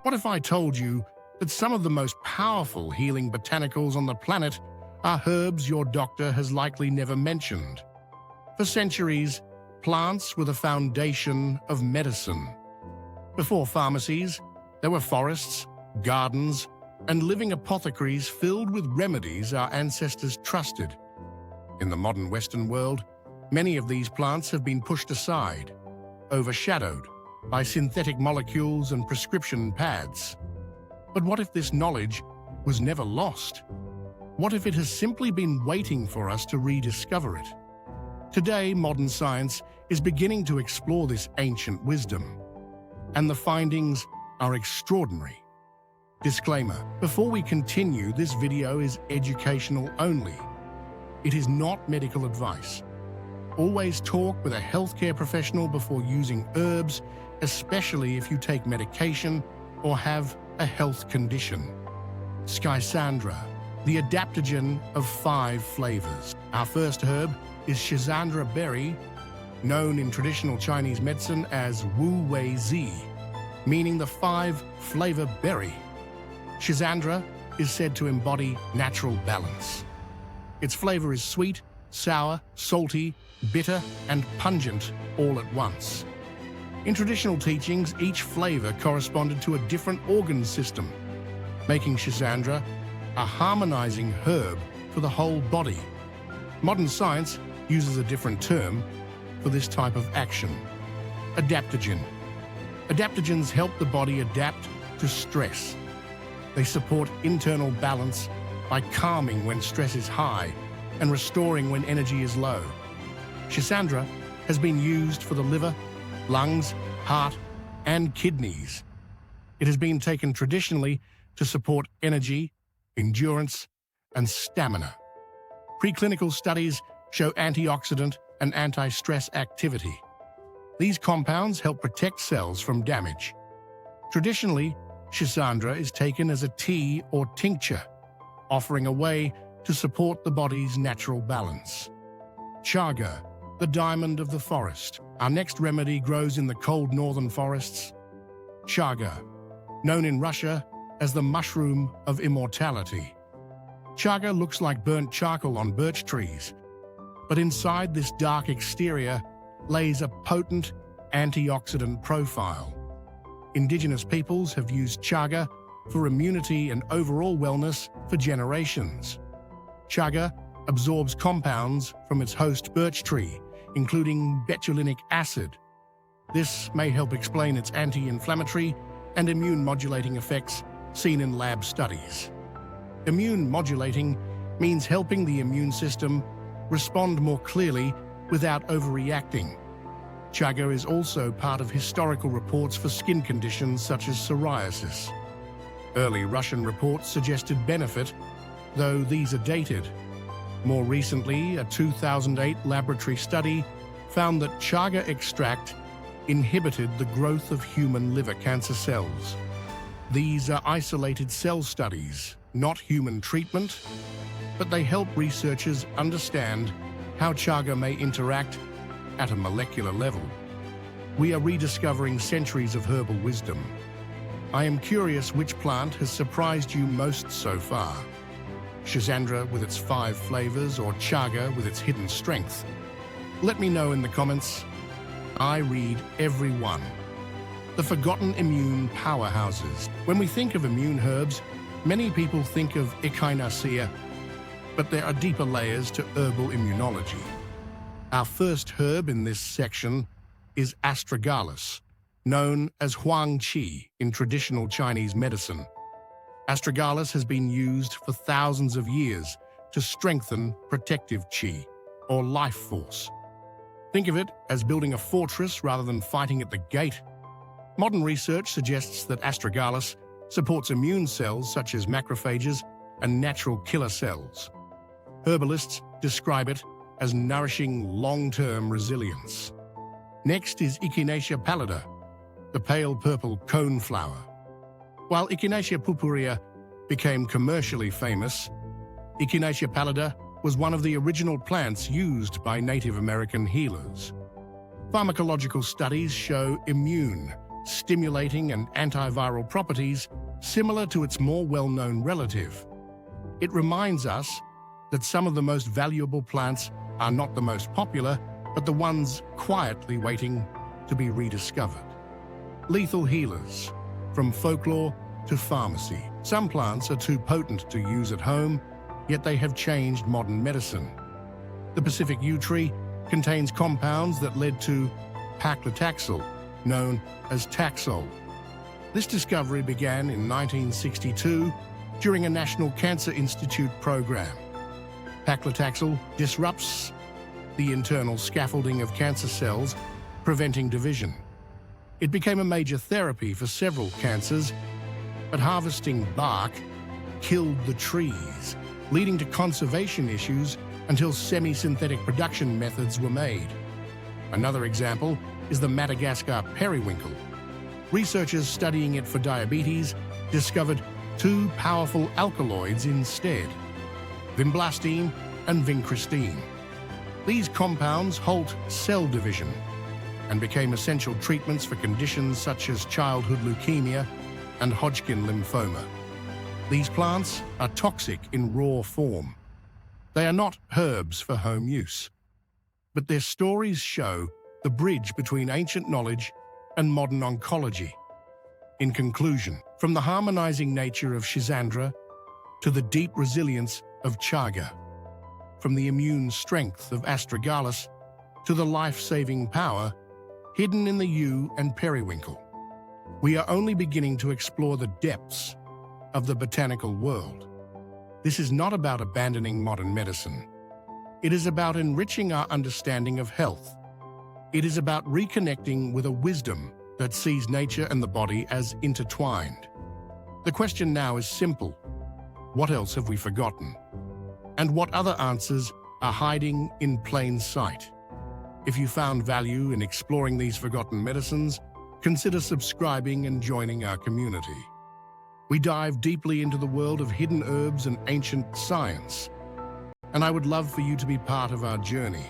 What if I told you that some of the most powerful healing botanicals on the planet are herbs your doctor has likely never mentioned? For centuries, plants were the foundation of medicine. Before pharmacies, there were forests, gardens, and living apothecaries filled with remedies our ancestors trusted. In the modern Western world, many of these plants have been pushed aside, overshadowed by synthetic molecules and prescription pads. But what if this knowledge was never lost? What if it has simply been waiting for us to rediscover it? Today, modern science is beginning to explore this ancient wisdom, and the findings are extraordinary. Disclaimer: before we continue, this video is educational only. It is not medical advice. Always talk with a healthcare professional before using herbs, especially if you take medication or have a health condition. Schisandra, the adaptogen of 5 flavors. Our first herb is Schisandra berry, known in traditional Chinese medicine as Wu Wei Zi, meaning the 5-flavor berry. Schisandra is said to embody natural balance. Its flavor is sweet, sour, salty, bitter, and pungent all at once. In traditional teachings, each flavor corresponded to a different organ system, making Schisandra a harmonizing herb for the whole body. Modern science uses a different term for this type of action: adaptogen. Adaptogens help the body adapt to stress. They support internal balance by calming when stress is high and restoring when energy is low. Schisandra has been used for the liver, lungs, heart, and kidneys. It has been taken traditionally to support energy, endurance, and stamina. Preclinical studies show antioxidant and anti-stress activity. These compounds help protect cells from damage. Traditionally, Schisandra is taken as a tea or tincture, offering a way to support the body's natural balance. Chaga, the diamond of the forest. Our next remedy grows in the cold northern forests. Chaga, known in Russia as the mushroom of immortality. Chaga looks like burnt charcoal on birch trees, but inside this dark exterior lays a potent antioxidant profile. Indigenous peoples have used chaga for immunity and overall wellness for generations. Chaga absorbs compounds from its host birch tree, including betulinic acid. This may help explain its anti-inflammatory and immune-modulating effects seen in lab studies. Immune-modulating means helping the immune system respond more clearly without overreacting. Chaga is also part of historical reports for skin conditions such as psoriasis. Early Russian reports suggested benefit, though these are dated. More recently, a 2008 laboratory study found that chaga extract inhibited the growth of human liver cancer cells. These are isolated cell studies, not human treatment, but they help researchers understand how chaga may interact at a molecular level. We are rediscovering centuries of herbal wisdom. I am curious which plant has surprised you most so far: Schisandra with its 5 flavors or chaga with its hidden strength? Let me know in the comments. I read every one. The forgotten immune powerhouses. When we think of immune herbs, many people think of echinacea, but there are deeper layers to herbal immunology. Our first herb in this section is astragalus, known as huang qi in traditional Chinese medicine. Astragalus has been used for thousands of years to strengthen protective qi, or life force. Think of it as building a fortress rather than fighting at the gate. Modern research suggests that astragalus supports immune cells such as macrophages and natural killer cells. Herbalists describe it as nourishing long-term resilience. Next is Echinacea pallida, the pale purple coneflower. While Echinacea purpurea became commercially famous, Echinacea pallida was one of the original plants used by Native American healers. Pharmacological studies show immune stimulating and antiviral properties similar to its more well-known relative. It reminds us that some of the most valuable plants are not the most popular, but the ones quietly waiting to be rediscovered. Lethal healers, from folklore to pharmacy. Some plants are too potent to use at home, yet they have changed modern medicine. The Pacific yew tree contains compounds that led to paclitaxel, known as Taxol. This discovery began in 1962 during a National Cancer Institute program. Paclitaxel disrupts the internal scaffolding of cancer cells, preventing division. It became a major therapy for several cancers, but harvesting bark killed the trees, leading to conservation issues until semi-synthetic production methods were made. Another example is the Madagascar periwinkle. Researchers studying it for diabetes discovered two powerful alkaloids instead, vinblastine and vincristine. These compounds halt cell division and became essential treatments for conditions such as childhood leukemia and Hodgkin lymphoma. These plants are toxic in raw form. They are not herbs for home use, but their stories show the bridge between ancient knowledge and modern oncology. In conclusion, from the harmonizing nature of Schisandra to the deep resilience of chaga, from the immune strength of astragalus to the life-saving power hidden in the yew and periwinkle, we are only beginning to explore the depths of the botanical world. This is not about abandoning modern medicine. It is about enriching our understanding of health. It is about reconnecting with a wisdom that sees nature and the body as intertwined. The question now is simple. What else have we forgotten? And what other answers are hiding in plain sight? If you found value in exploring these forgotten medicines, consider subscribing and joining our community. We dive deeply into the world of hidden herbs and ancient science, and I would love for you to be part of our journey.